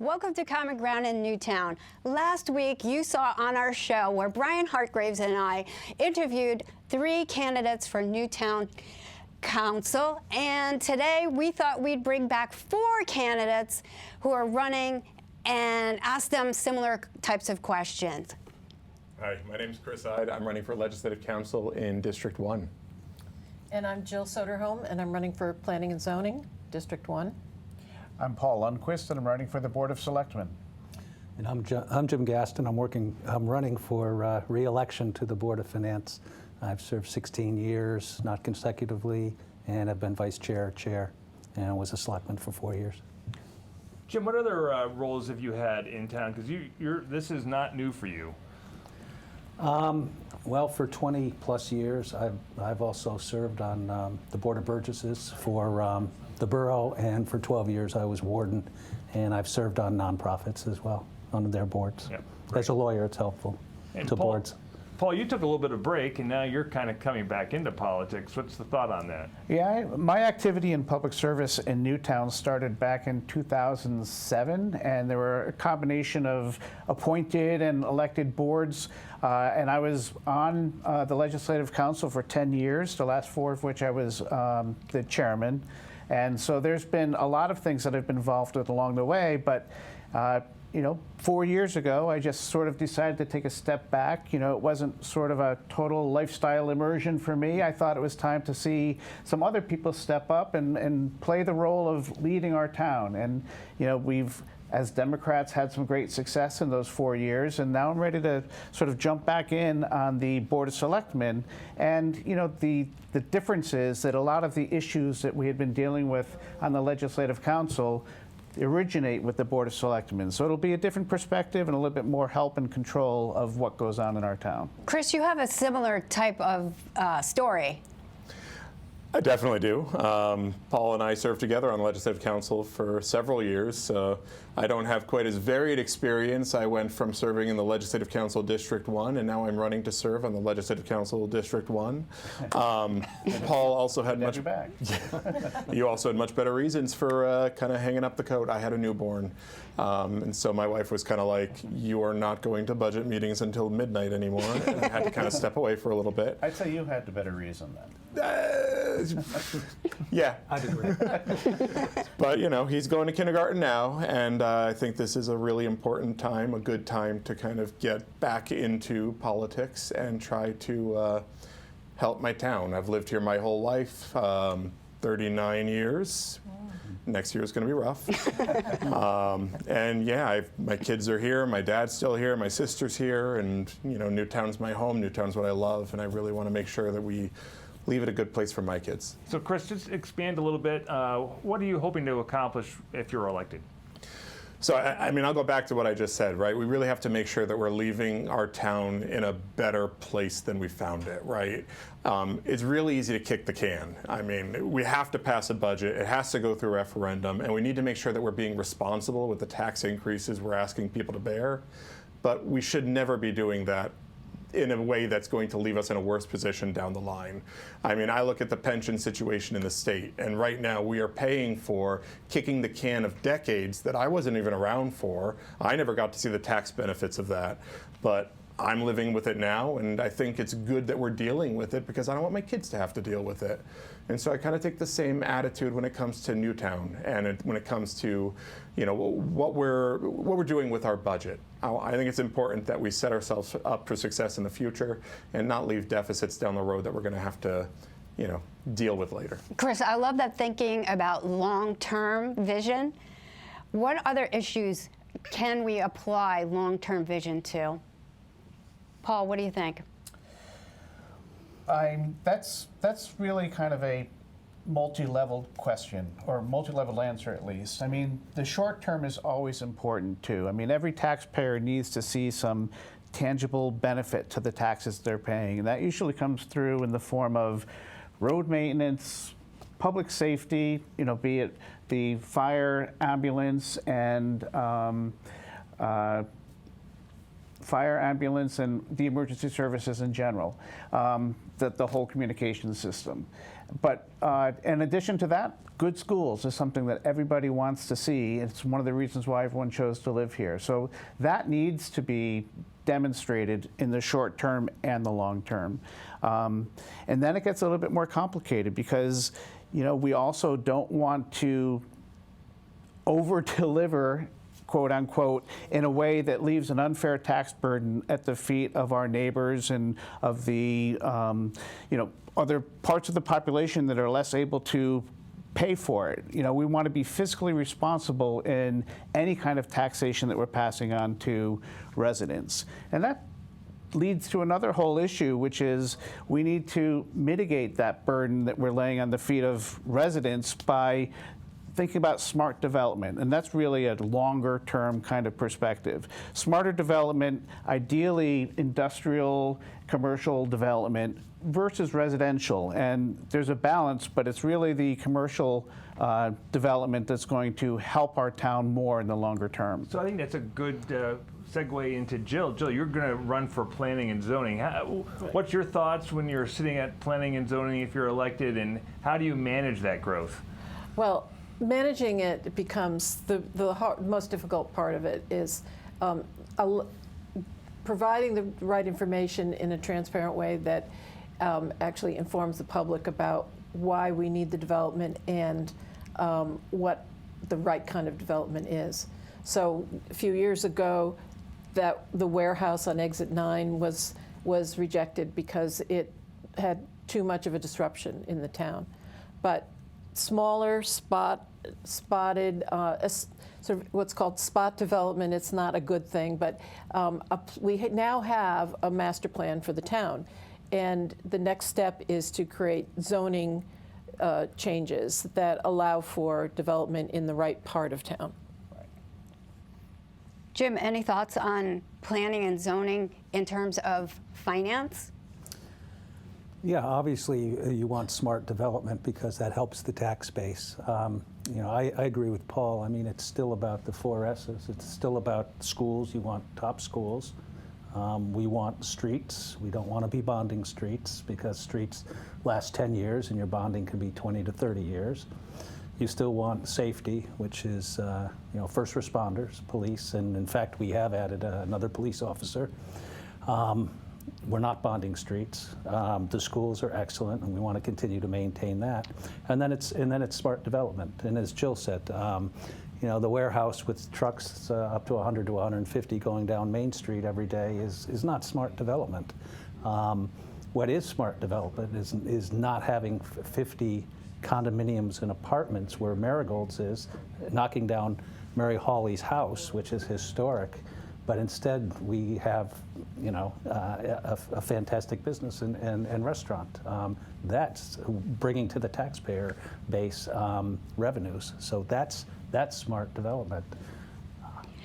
Welcome to Common Ground in Newtown. Last week, you saw on our show where Brian Hartgraves and I interviewed 3 candidates for Newtown Council, and today we thought we'd bring back 4 candidates who are running and ask them similar types of questions. Hi, my name is Chris Eide. I'm running for Legislative Council in District 1. And I'm Jill Soderholm, and I'm running for Planning and Zoning, District 1. I'm Paul Lundquist, and I'm running for the Board of Selectmen. And I'm Jim Gaston. I'm running for re-election to the Board of Finance. I've served 16 years, not consecutively, and I've been vice chair, and was a selectman for 4 years. Jim, what other roles have you had in town? Because this is not new for you. Well, for 20 plus years, I've also served on the Board of Burgesses for the borough, and for 12 years I was warden, and I've served on nonprofits as well, on their boards. Yep. As a lawyer, it's helpful to boards. Paul, you took a little bit of a break, and now you're kind of coming back into politics. What's the thought on that? Yeah, my activity in public service in Newtown started back in 2007, and there were a combination of appointed and elected boards, and I was on the Legislative Council for 10 years, the last 4 of which I was the chairman. And so there's been a lot of things that I've been involved with along the way, but 4 years ago, I just sort of decided to take a step back. It wasn't sort of a total lifestyle immersion for me. I thought it was time to see some other people step up and play the role of leading our town. And, we've, as Democrats, had some great success in those 4 years, and now I'm ready to sort of jump back in on the Board of Selectmen. And, the difference is that a lot of the issues that we had been dealing with on the Legislative Council originate with the Board of Selectmen. So it'll be a different perspective and a little bit more help and control of what goes on in our town. Chris, you have a similar type of story. I definitely do. Paul and I served together on the Legislative Council for several years. I don't have quite as varied experience. I went from serving in the Legislative Council District 1, and now I'm running to serve on the Legislative Council District 1. Paul also had much. You also had much better reasons for kind of hanging up the coat. I had a newborn, and so my wife was kind of like, "You are not going to budget meetings until midnight anymore." And I had to kind of step away for a little bit. I'd say you had the better reason then. Yeah. I'd agree. But, he's going to kindergarten now, and I think this is a really important time, a good time to kind of get back into politics and try to help my town. I've lived here my whole life, 39 years. Next year is going to be rough. And yeah, my kids are here, my dad's still here, my sister's here, and Newtown's my home, Newtown's what I love, and I really want to make sure that we leave it a good place for my kids. So Chris, just expand a little bit. What are you hoping to accomplish if you're elected? So, I'll go back to what I just said, right? We really have to make sure that we're leaving our town in a better place than we found it, right? It's really easy to kick the can. We have to pass a budget. It has to go through referendum, and we need to make sure that we're being responsible with the tax increases we're asking people to bear. But we should never be doing that in a way that's going to leave us in a worse position down the line. I look at the pension situation in the state, and right now we are paying for kicking the can of decades that I wasn't even around for. I never got to see the tax benefits of that, but I'm living with it now, and I think it's good that we're dealing with it because I don't want my kids to have to deal with it. And so I kind of take the same attitude when it comes to Newtown and when it comes to, what we're doing with our budget. I think it's important that we set ourselves up for success in the future and not leave deficits down the road that we're going to have to, deal with later. Chris, I love that thinking about long-term vision. What other issues can we apply long-term vision to? Paul, what do you think? That's really kind of a multi-level question, or multi-level answer at least. The short term is always important too. Every taxpayer needs to see some tangible benefit to the taxes they're paying, and that usually comes through in the form of road maintenance, public safety, be it the fire, ambulance, and fire, ambulance, and the emergency services in general, the whole communication system. But in addition to that, good schools is something that everybody wants to see. It's one of the reasons why everyone chose to live here. So that needs to be demonstrated in the short term and the long term. And then it gets a little bit more complicated because, we also don't want to over-deliver, quote unquote, in a way that leaves an unfair tax burden at the feet of our neighbors and of the, other parts of the population that are less able to pay for it. We want to be fiscally responsible in any kind of taxation that we're passing on to residents. And that leads to another whole issue, which is we need to mitigate that burden that we're laying on the feet of residents by thinking about smart development, and that's really a longer term kind of perspective. Smarter development, ideally industrial, commercial development versus residential, and there's a balance, but it's really the commercial development that's going to help our town more in the longer term. So I think that's a good segue into Jill. Jill, you're going to run for planning and zoning. What's your thoughts when you're sitting at planning and zoning if you're elected, and how do you manage that growth? Well, managing it becomes the most difficult part of it is providing the right information in a transparent way that actually informs the public about why we need the development and what the right kind of development is. So a few years ago, that the warehouse on exit 9 was rejected because it had too much of a disruption in the town. But smaller spotted sort of what's called spot development, it's not a good thing, but we now have a master plan for the town. And the next step is to create zoning changes that allow for development in the right part of town. Jim, any thoughts on planning and zoning in terms of finance? Yeah, obviously you want smart development because that helps the tax base. I agree with Paul. I mean, it's still about the 4 S's. It's still about schools. You want top schools. We want streets. We don't want to be bonding streets because streets last 10 years and your bonding can be 20 to 30 years. You still want safety, which is first responders, police, and in fact we have added another police officer. We're not bonding streets. The schools are excellent, and we want to continue to maintain that. And then it's smart development. And as Jill said, the warehouse with trucks up to 100 to 150 going down Main Street every day is not smart development. What is smart development is not having 50 condominiums and apartments where Marigold's is, knocking down Mary Hawley's house, which is historic. But instead, we have, a fantastic business and restaurant. That's bringing to the taxpayer base revenues. So that's smart development.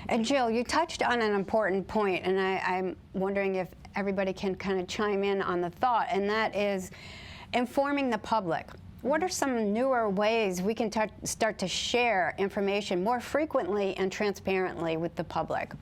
And Jill, you touched on an important point, and I'm wondering if everybody can kind of chime in on the thought, and that is informing the public. What are some newer ways we can start to share information more frequently and transparently with the public?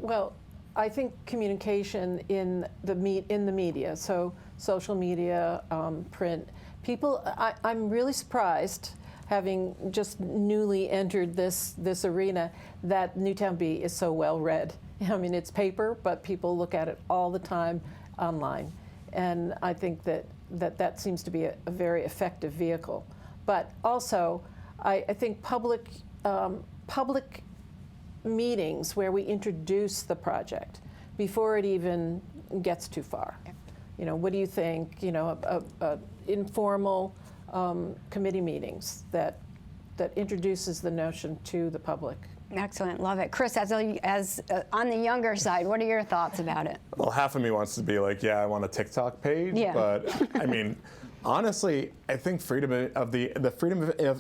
Well, I think communication in the media, so social media, print. People, I'm really surprised, having just newly entered this arena, that Newtown Bee is so well read. I mean, it's paper, but people look at it all the time online, and I think that seems to be a very effective vehicle. But also, I think public meetings where we introduce the project before it even gets too far. What do you think? Informal committee meetings that introduces the notion to the public. Excellent, love it. Chris, as on the younger side, what are your thoughts about it? Well, half of me wants to be like, yeah, I want a TikTok page, Yeah. but I mean, Honestly, I think Freedom of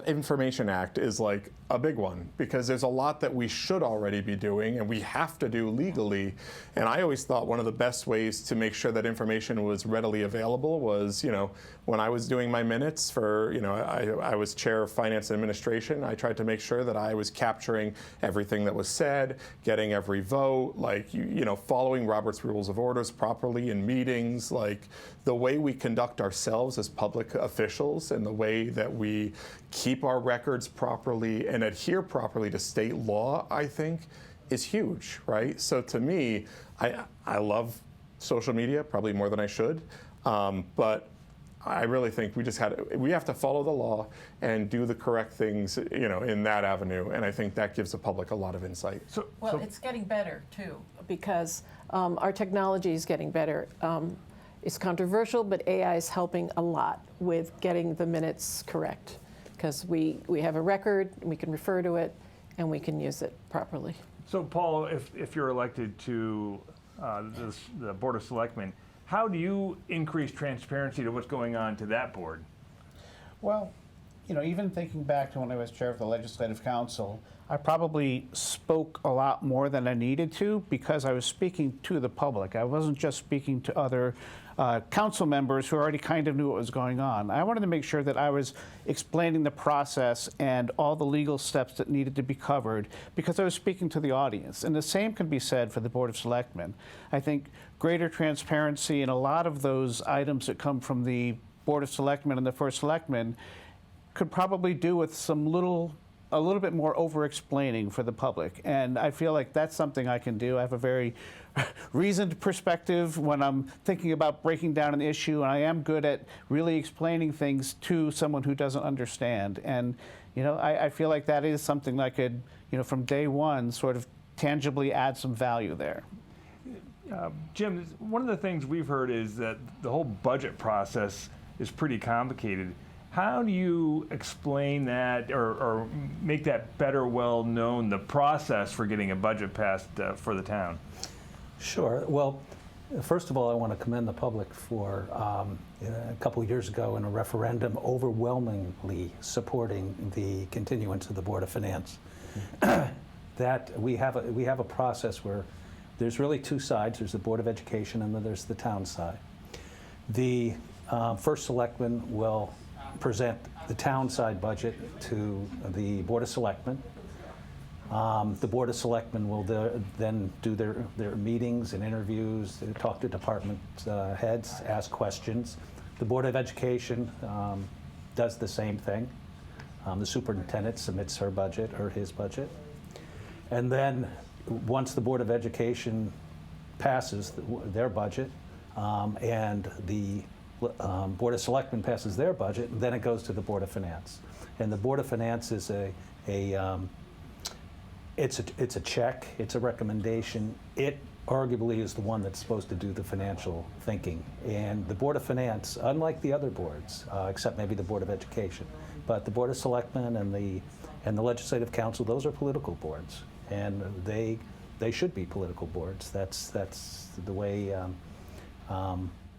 Information Act is like a big one, because there's a lot that we should already be doing and we have to do legally. And I always thought one of the best ways to make sure that information was readily available was, when I was doing my minutes for, I was chair of finance and administration, I tried to make sure that I was capturing everything that was said, getting every vote, like, following Robert's Rules of Orders properly in meetings, like the way we conduct ourselves as public officials and the way that we keep our records properly and adhere properly to state law, I think, is huge, right? So to me, I love social media, probably more than I should, but I really think we have to follow the law and do the correct things, in that avenue, and I think that gives the public a lot of insight. Well, it's getting better too, because our technology is getting better. It's controversial, but AI is helping a lot with getting the minutes correct, because we have a record, we can refer to it, and we can use it properly. So, Paul, if you're elected to the Board of Selectmen, how do you increase transparency to what's going on to that board? Well, even thinking back to when I was chair of the Legislative Council, I probably spoke a lot more than I needed to, because I was speaking to the public. I wasn't just speaking to other council members who already kind of knew what was going on. I wanted to make sure that I was explaining the process and all the legal steps that needed to be covered, because I was speaking to the audience. And the same can be said for the Board of Selectmen. I think greater transparency in a lot of those items that come from the Board of Selectmen and the First Selectman could probably do with a little bit more over-explaining for the public. And I feel like that's something I can do. I have a very reasoned perspective when I'm thinking about breaking down an issue, and I am good at really explaining things to someone who doesn't understand. And I feel like that is something that could, from day one, sort of tangibly add some value there. Jim, one of the things we've heard is that the whole budget process is pretty complicated. How do you explain that or make that better well known, the process for getting a budget passed for the town? Sure. Well, first of all, I want to commend the public for a couple of years ago in a referendum overwhelmingly supporting the continuance of the Board of Finance. That we have a process where there's really two sides. There's the Board of Education and then there's the town side. The First Selectman will present the town side budget to the Board of Selectmen. The Board of Selectmen will then do their meetings and interviews, talk to department heads, ask questions. The Board of Education does the same thing. The superintendent submits her budget or his budget. And then once the Board of Education passes their budget and the Board of Selectmen passes their budget, then it goes to the Board of Finance. And the Board of Finance is it's a check, it's a recommendation. It arguably is the one that's supposed to do the financial thinking. And the Board of Finance, unlike the other boards, except maybe the Board of Education, but the Board of Selectmen and the Legislative Council, those are political boards, and they should be political boards. That's the way.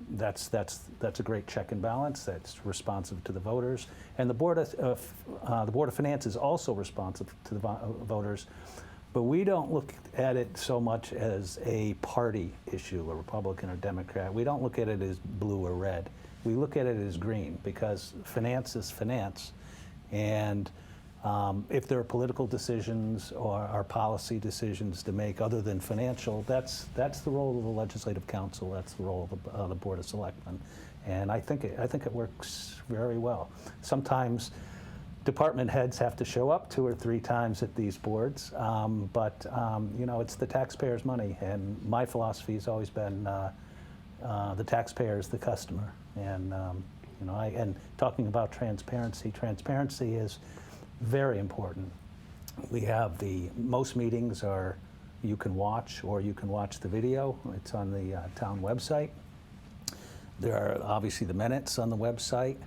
That's a great check and balance. That's responsive to the voters, and the Board of Finance is also responsive to the voters. But we don't look at it so much as a party issue, a Republican or Democrat. We don't look at it as blue or red. We look at it as green, because finance is finance, and if there are political decisions or policy decisions to make other than financial, that's the role of the Legislative Council. That's the role of the Board of Selectmen, and I think it works very well. Sometimes department heads have to show up 2 or 3 times at these boards, but it's the taxpayers' money, and my philosophy has always been the taxpayer is the customer, and and talking about transparency is very important. We have most meetings are you can watch, or you can watch the video. It's on the town website. There are obviously the minutes on the website.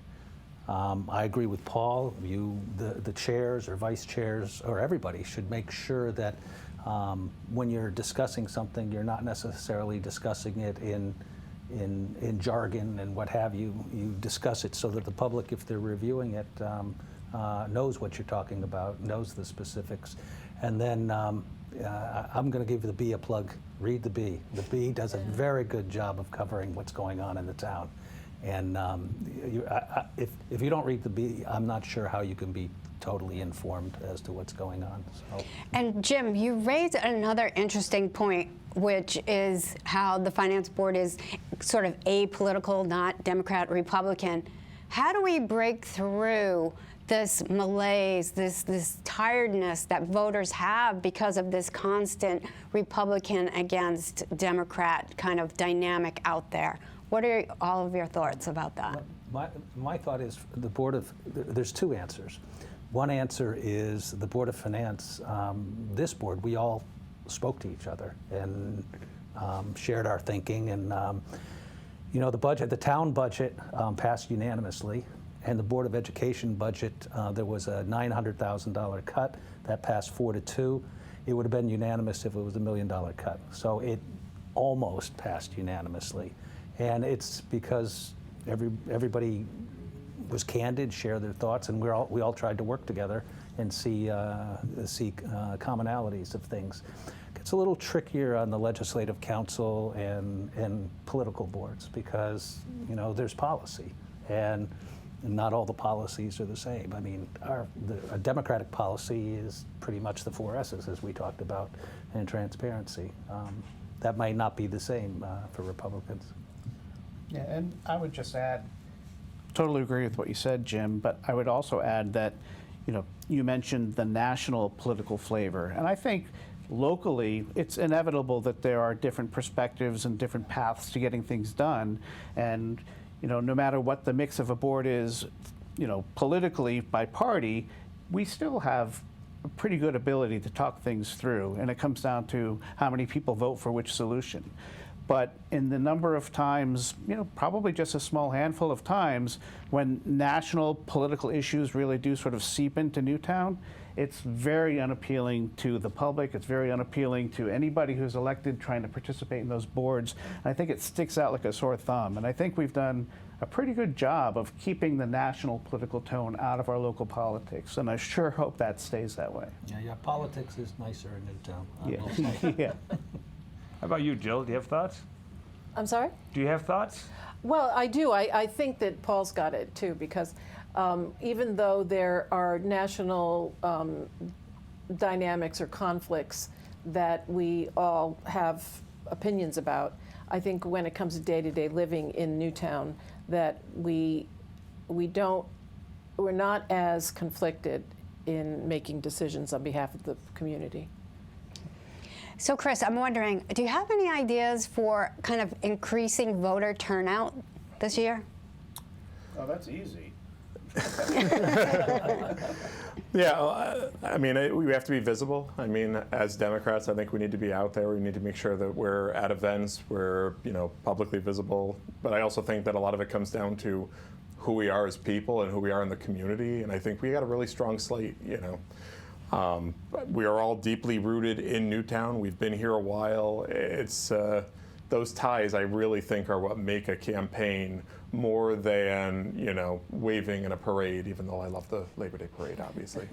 I agree with Paul. The chairs or vice chairs or everybody should make sure that when you're discussing something, you're not necessarily discussing it in jargon and what have you. You discuss it so that the public, if they're reviewing it, knows what you're talking about, knows the specifics. And then I'm going to give the Bee a plug. Read the Bee. The Bee does a very good job of covering what's going on in the town. And if you don't read the Bee, I'm not sure how you can be totally informed as to what's going on. So. And Jim, you raised another interesting point, which is how the Finance Board is sort of apolitical, not Democrat, Republican. How do we break through this malaise, this tiredness that voters have because of this constant Republican against Democrat kind of dynamic out there? What are all of your thoughts about that? My thought is there's two answers. One answer is the Board of Finance, this board, we all spoke to each other and shared our thinking. And, the town budget passed unanimously. And the Board of Education budget, there was a $900,000 cut that passed 4-2. It would have been unanimous if it was $1 million cut. So it almost passed unanimously. And it's because everybody was candid, share their thoughts, and we all tried to work together and see commonalities of things. It gets a little trickier on the Legislative Council and political boards because there's policy, and not all the policies are the same. I mean, a Democratic policy is pretty much the 4 S's, as we talked about, and transparency. That might not be the same for Republicans. Yeah, and I would just add, totally agree with what you said, Jim, but I would also add that, you mentioned the national political flavor. And I think locally, it's inevitable that there are different perspectives and different paths to getting things done. And, no matter what the mix of a board is, politically by party, we still have a pretty good ability to talk things through. And it comes down to how many people vote for which solution. But in the number of times, probably just a small handful of times, when national political issues really do sort of seep into Newtown, it's very unappealing to the public. It's very unappealing to anybody who's elected trying to participate in those boards. I think it sticks out like a sore thumb. And I think we've done a pretty good job of keeping the national political tone out of our local politics. And I sure hope that stays that way. Yeah, politics is nicer in Newtown. Yeah. Yeah. How about you, Jill? Do you have thoughts? I'm sorry? Do you have thoughts? Well, I do. I think that Paul's got it too, because even though there are national dynamics or conflicts that we all have opinions about, I think when it comes to day-to-day living in Newtown, that we're not as conflicted in making decisions on behalf of the community. So Chris, I'm wondering, do you have any ideas for kind of increasing voter turnout this year? Oh, that's easy. Yeah, I mean, we have to be visible. I mean, as Democrats, I think we need to be out there. We need to make sure that we're at events, we're publicly visible. But I also think that a lot of it comes down to who we are as people and who we are in the community. And I think we got a really strong slate. We are all deeply rooted in Newtown. We've been here a while. It's those ties, I really think, are what make a campaign more than waving in a parade. Even though I love the Labor Day parade, obviously.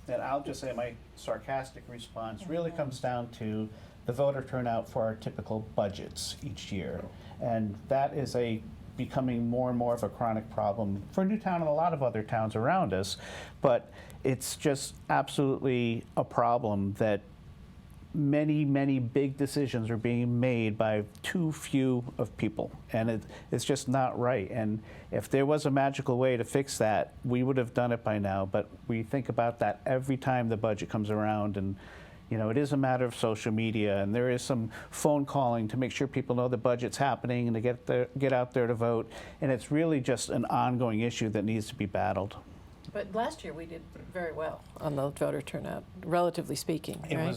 And I'll just say my sarcastic response really comes down to the voter turnout for our typical budgets each year, and that is becoming more and more of a chronic problem for Newtown and a lot of other towns around us. But it's just absolutely a problem that many, many big decisions are being made by too few of people, and it's just not right. And if there was a magical way to fix that, we would have done it by now. But we think about that every time the budget comes around, and it is a matter of social media, and there is some phone calling to make sure people know the budget's happening and to get out there to vote. And it's really just an ongoing issue that needs to be battled. But last year we did very well on the voter turnout, relatively speaking, We right?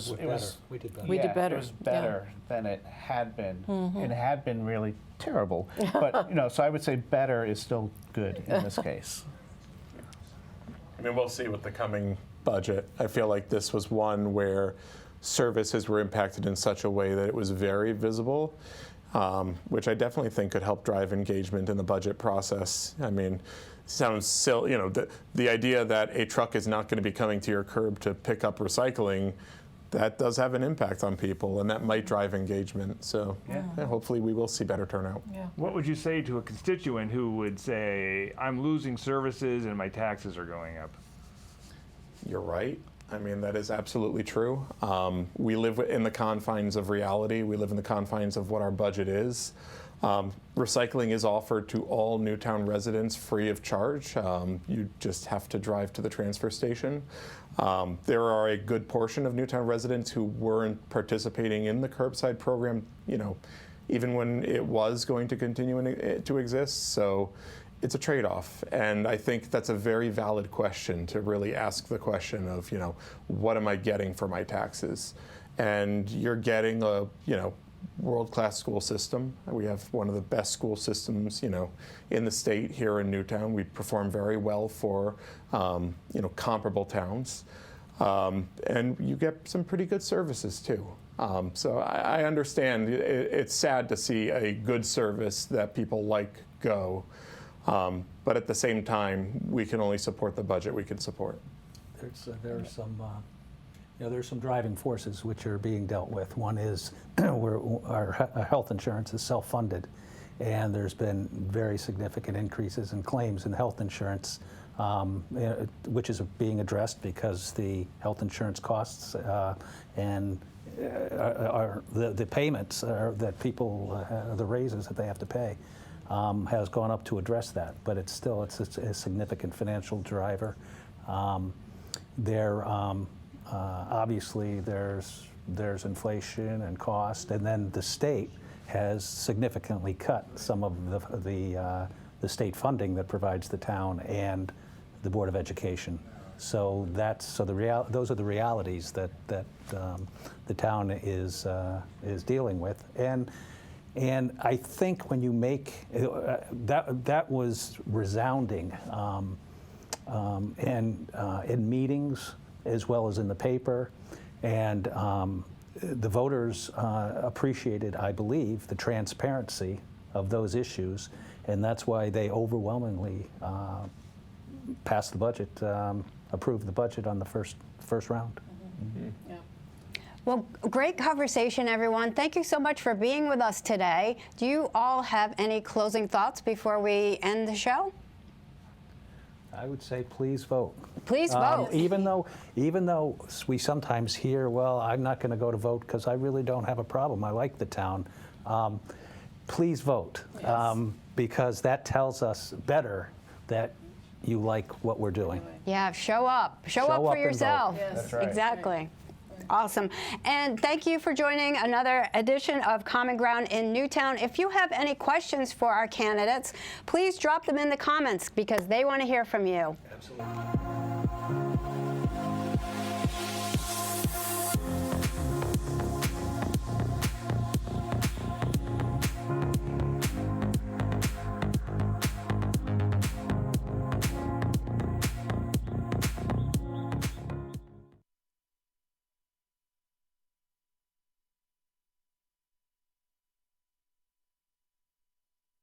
We did better. We did better. It was better than it had been. It had been really terrible. But, so I would say better is still good in this case. I mean, we'll see with the coming budget. I feel like this was one where services were impacted in such a way that it was very visible. which I definitely think could help drive engagement in the budget process. I mean, sounds silly, you know, the idea that a truck is not going to be coming to your curb to pick up recycling, that does have an impact on people, and that might drive engagement. So yeah, hopefully we will see better turnout. Yeah. What would you say to a constituent who would say, I'm losing services and my taxes are going up? You're right. I mean, that is absolutely true. We live in the confines of reality. We live in the confines of what our budget is. Recycling is offered to all Newtown residents free of charge. You just have to drive to the transfer station. There are a good portion of Newtown residents who weren't participating in the curbside program, you know, even when it was going to continue to exist. So it's a trade-off, and I think that's a very valid question to really ask the question of, you know, what am I getting for my taxes? And you're getting a, you know, world-class school system. We have one of the best school systems, you know, in the state here in Newtown. We perform very well for, you know, comparable towns, and you get some pretty good services too. So I understand it's sad to see a good service that people like go. But at the same time, we can only support the budget we can support. There's some, you know, there's some driving forces which are being dealt with. One is our health insurance is self-funded, and there's been very significant increases in claims in health insurance, which is being addressed because the health insurance costs and the payments that people, the raises that they have to pay, has gone up to address that, but it's still a significant financial driver. Obviously there's inflation and cost, and then the state has significantly cut some of the state funding that provides the town and the Board of Education. So those are the realities that the town is dealing with. And I think when you make that was resounding, and in meetings as well as in the paper, and the voters appreciated, I believe, the transparency of those issues, and that's why they overwhelmingly passed the budget, approved the budget on the first round. Mm-hmm. Yeah. Well, great conversation, everyone. Thank you so much for being with us today. Do you all have any closing thoughts before we end the show? I would say please vote. Please vote. Even though we sometimes hear, well, I'm not going to go to vote because I really don't have a problem. I like the town. Please vote, yes. Because that tells us better that you like what we're doing. Yeah, show up. Show up for yourself. Yes. That's right. Exactly. Awesome. And thank you for joining another edition of Common Ground in Newtown. If you have any questions for our candidates, please drop them in the comments because they want to hear from you. Absolutely.